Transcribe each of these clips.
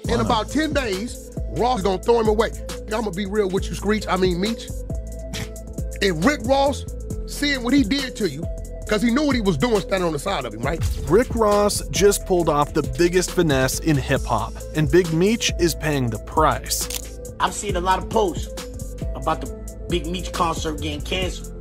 In about 10 days, Ross gonna throw him away. I'm gonna be real with you, Meech. If Rick Ross, seeing what he did to you, because he knew what he was doing standing on the side of him, right? Rick Ross just pulled off the biggest finesse in hip-hop, and Big Meech is paying the price. I've seen a lot of posts about the Big Meech concert getting canceled.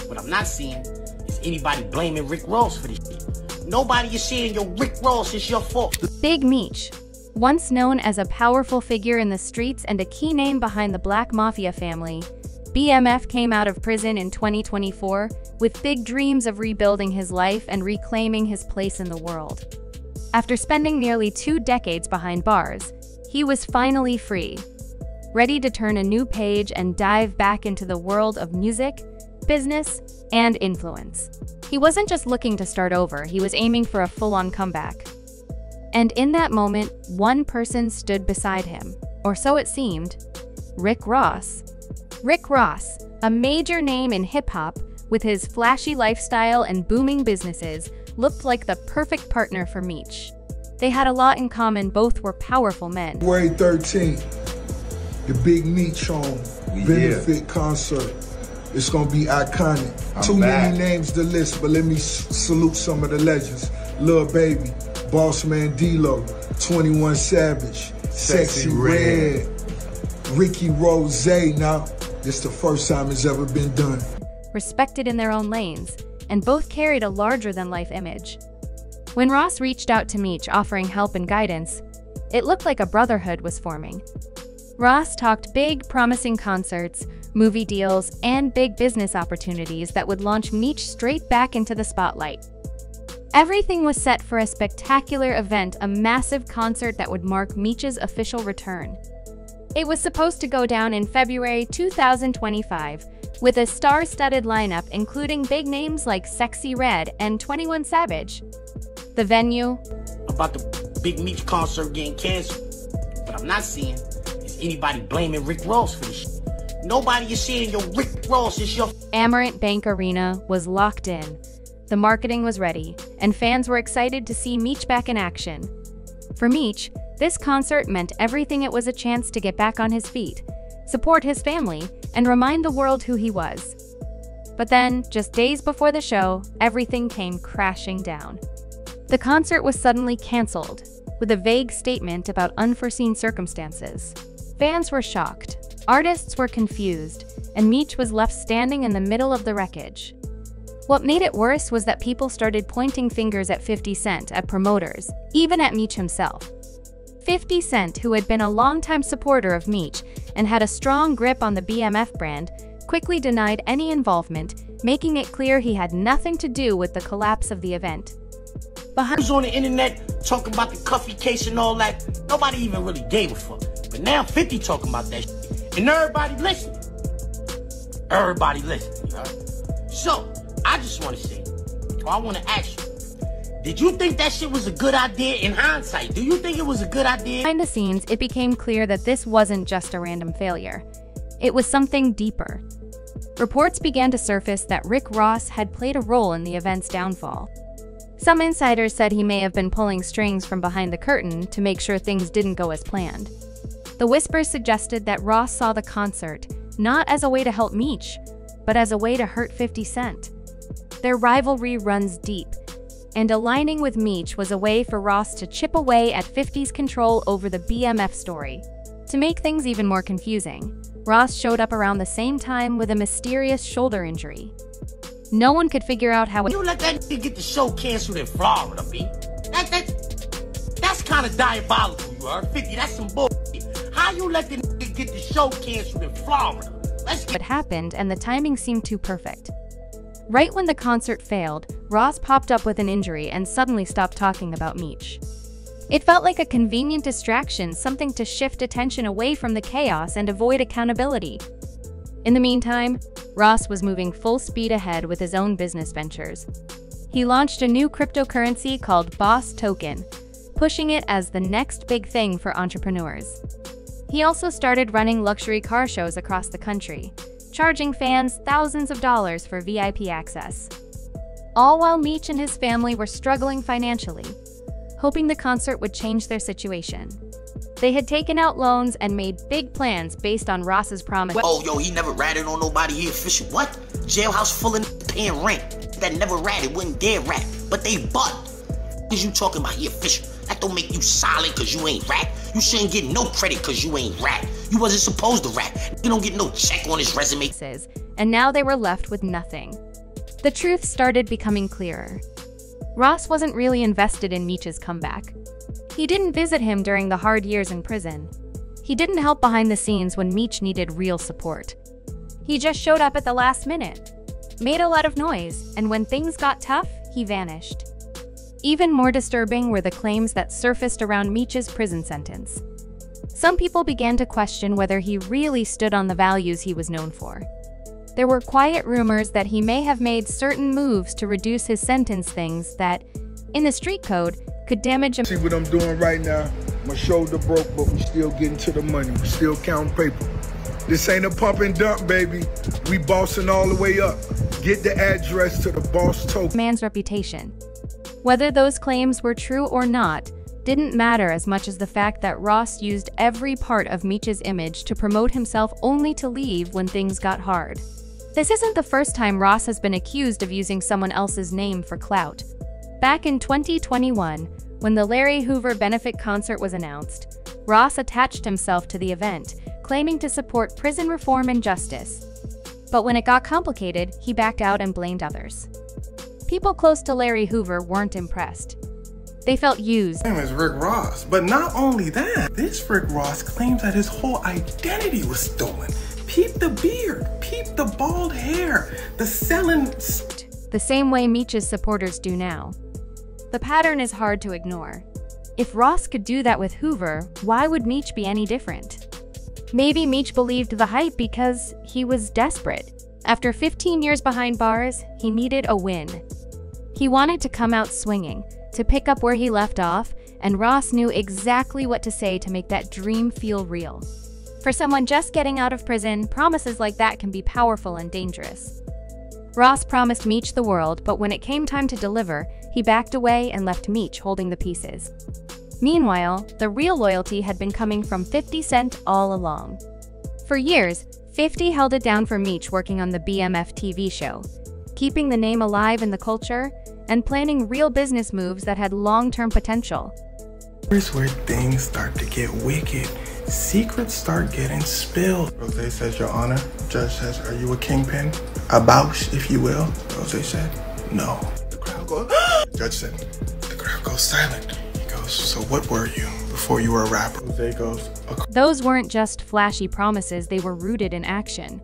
What I'm not seeing is anybody blaming Rick Ross for this shit. Nobody is saying, yo, Rick Ross, it's your fault. Big Meech, once known as a powerful figure in the streets and a key name behind the Black Mafia family, BMF came out of prison in 2024 with big dreams of rebuilding his life and reclaiming his place in the world. After spending nearly 2 decades behind bars, he was finally free, ready to turn a new page and dive back into the world of music, business, and influence. He wasn't just looking to start over, he was aiming for a full-on comeback. And in that moment, one person stood beside him, or so it seemed: Rick Ross. Rick Ross, a major name in hip-hop, with his flashy lifestyle and booming businesses, looked like the perfect partner for Meech. They had a lot in common, both were powerful men. February 13th, the Big Meech benefit concert. It's gonna be iconic. Too many names to list, but let me salute some of the legends. Lil Baby, Bossman D-Lo, 21 Savage, Sexy Red, Ricky Rose. Now, this the first time it's ever been done. Respected in their own lanes, and both carried a larger-than-life image. When Ross reached out to Meech offering help and guidance, it looked like a brotherhood was forming. Ross talked big, promising concerts, movie deals, and big business opportunities that would launch Meech straight back into the spotlight. Everything was set for a spectacular event, a massive concert that would mark Meech's official return. It was supposed to go down in February 2025, with a star-studded lineup including big names like Sexy Red and 21 Savage. The venue? About the Big Meech concert getting canceled. What I'm not seeing is anybody blaming Rick Ross for this shit. Nobody is saying, yo, Rick Ross is your... Amerant Bank Arena was locked in. The marketing was ready, and fans were excited to see Meech back in action. For Meech, this concert meant everything. It was a chance to get back on his feet, support his family, and remind the world who he was. But then, just days before the show, everything came crashing down. The concert was suddenly canceled, with a vague statement about unforeseen circumstances. Fans were shocked, artists were confused, and Meech was left standing in the middle of the wreckage. What made it worse was that people started pointing fingers at 50 Cent, at promoters, even at Meech himself. 50 Cent, who had been a longtime supporter of Meech and had a strong grip on the BMF brand, quickly denied any involvement, making it clear he had nothing to do with the collapse of the event. Who's on the internet talking about the Cuffy case and all that? Nobody even really gave a fuck. But now 50 talking about that shit, and everybody listening. Everybody listening, you heard? So, I just want to say, or I want to ask you, did you think that shit was a good idea in hindsight? Do you think it was a good idea? Behind the scenes, it became clear that this wasn't just a random failure. It was something deeper. Reports began to surface that Rick Ross had played a role in the event's downfall. Some insiders said he may have been pulling strings from behind the curtain to make sure things didn't go as planned. The whispers suggested that Ross saw the concert not as a way to help Meech, but as a way to hurt 50 Cent. Their rivalry runs deep, and aligning with Meech was a way for Ross to chip away at 50's control over the BMF story. To make things even more confusing, Ross showed up around the same time with a mysterious shoulder injury. No one could figure out how it— You let that nigga get the show canceled in Florida, B. That's kind of diabolical, you heard? 50, that's some bullshit. How you let the nigga get the show canceled in Florida? It happened, and the timing seemed too perfect. Right when the concert failed, Ross popped up with an injury and suddenly stopped talking about Meech. It felt like a convenient distraction, something to shift attention away from the chaos and avoid accountability. In the meantime, Ross was moving full speed ahead with his own business ventures. He launched a new cryptocurrency called Boss Token, pushing it as the next big thing for entrepreneurs. He also started running luxury car shows across the country, charging fans thousands of dollars for VIP access. All while Meech and his family were struggling financially, hoping the concert would change their situation. They had taken out loans and made big plans based on Ross's promise. Oh, yo, he never ratted on nobody. He official. What? Jailhouse full of paying rent. That never ratted, wouldn't dare rat. But they butt. Is you talking about he official? That don't make you solid cause you ain't rat. You shouldn't get no credit cause you ain't rat. You wasn't supposed to rat. You don't get no check on his resume. And now they were left with nothing. The truth started becoming clearer. Ross wasn't really invested in Meech's comeback. He didn't visit him during the hard years in prison. He didn't help behind the scenes when Meech needed real support. He just showed up at the last minute, made a lot of noise, and when things got tough, he vanished. Even more disturbing were the claims that surfaced around Meech's prison sentence. Some people began to question whether he really stood on the values he was known for. There were quiet rumors that he may have made certain moves to reduce his sentence, things that, in the street code, could damage him. See what I'm doing right now? My shoulder broke, but we still getting to the money. We still counting paper. This ain't a pump and dump, baby. We bossing all the way up. Get the address to the boss token. Man's reputation. Whether those claims were true or not didn't matter as much as the fact that Ross used every part of Meech's image to promote himself only to leave when things got hard. This isn't the first time Ross has been accused of using someone else's name for clout. Back in 2021, when the Larry Hoover benefit concert was announced, Ross attached himself to the event, claiming to support prison reform and justice. But when it got complicated, he backed out and blamed others. People close to Larry Hoover weren't impressed. They felt used. His name is Rick Ross, but not only that, this Rick Ross claims that his whole identity was stolen. Peep the beard, peep the bald hair, the selling... The same way Meech's supporters do now. The pattern is hard to ignore. If Ross could do that with Hoover, why would Meech be any different? Maybe Meech believed the hype because he was desperate. After 15 years behind bars, he needed a win. He wanted to come out swinging, to pick up where he left off, and Ross knew exactly what to say to make that dream feel real. For someone just getting out of prison, promises like that can be powerful and dangerous. Ross promised Meech the world, but when it came time to deliver, he backed away and left Meech holding the pieces. Meanwhile, the real loyalty had been coming from 50 Cent all along. For years, 50 held it down for Meech working on the BMF TV show, keeping the name alive in the culture, and planning real business moves that had long-term potential. Here's where things start to get wicked. Secrets start getting spilled. Rose says, Your Honor. Judge says, are you a kingpin? A bausch, if you will. Rose said, no. The crowd goes, Judge said, the crowd goes silent. He goes, so what were you before you were a rapper? Rose goes, Those weren't just flashy promises, they were rooted in action.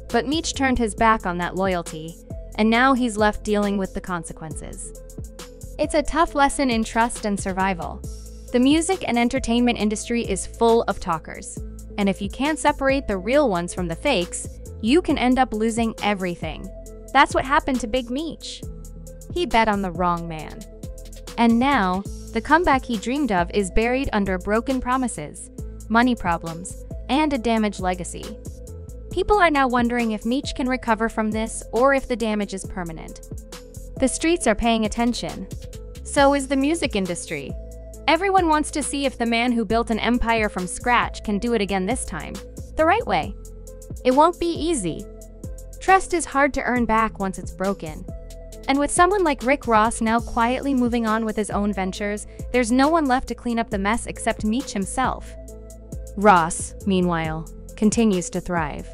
But Meech turned his back on that loyalty, and now he's left dealing with the consequences. It's a tough lesson in trust and survival. The music and entertainment industry is full of talkers, and if you can't separate the real ones from the fakes, you can end up losing everything. That's what happened to Big Meech. He bet on the wrong man. And now, the comeback he dreamed of is buried under broken promises, money problems, and a damaged legacy. People are now wondering if Meech can recover from this or if the damage is permanent. The streets are paying attention. So is the music industry. Everyone wants to see if the man who built an empire from scratch can do it again this time, the right way. It won't be easy. Trust is hard to earn back once it's broken. And with someone like Rick Ross now quietly moving on with his own ventures, there's no one left to clean up the mess except Meech himself. Ross, meanwhile, continues to thrive.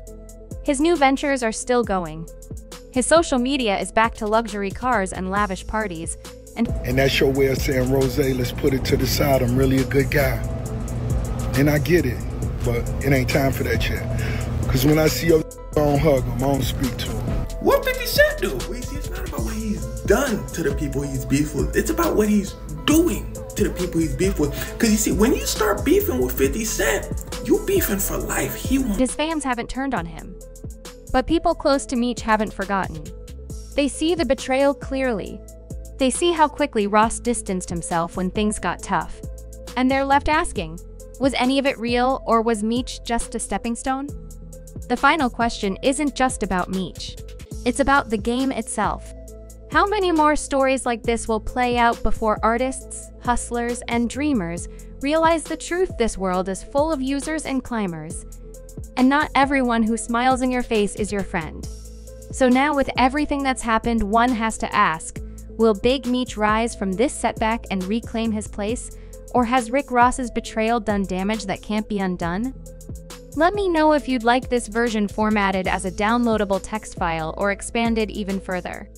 His new ventures are still going. His social media is back to luxury cars and lavish parties, and that's your way of saying, Rose, let's put it to the side. I'm really a good guy. And I get it, but it ain't time for that yet. Because when I see your I don't hug him, I don't speak to him. What 50 Cent do? It's not about what he's done to the people he's beefed with. It's about what he's doing to the people he's beefed with. Because you see, when you start beefing with 50 Cent, you beefing for life. His fans haven't turned on him. But people close to Meech haven't forgotten. They see the betrayal clearly. They see how quickly Ross distanced himself when things got tough. And they're left asking, was any of it real or was Meech just a stepping stone? The final question isn't just about Meech. It's about the game itself. How many more stories like this will play out before artists, hustlers, and dreamers realize the truth: this world is full of users and climbers, and not everyone who smiles in your face is your friend. So now, with everything that's happened, one has to ask, will Big Meech rise from this setback and reclaim his place? Or has Rick Ross's betrayal done damage that can't be undone? Let me know if you'd like this version formatted as a downloadable text file or expanded even further.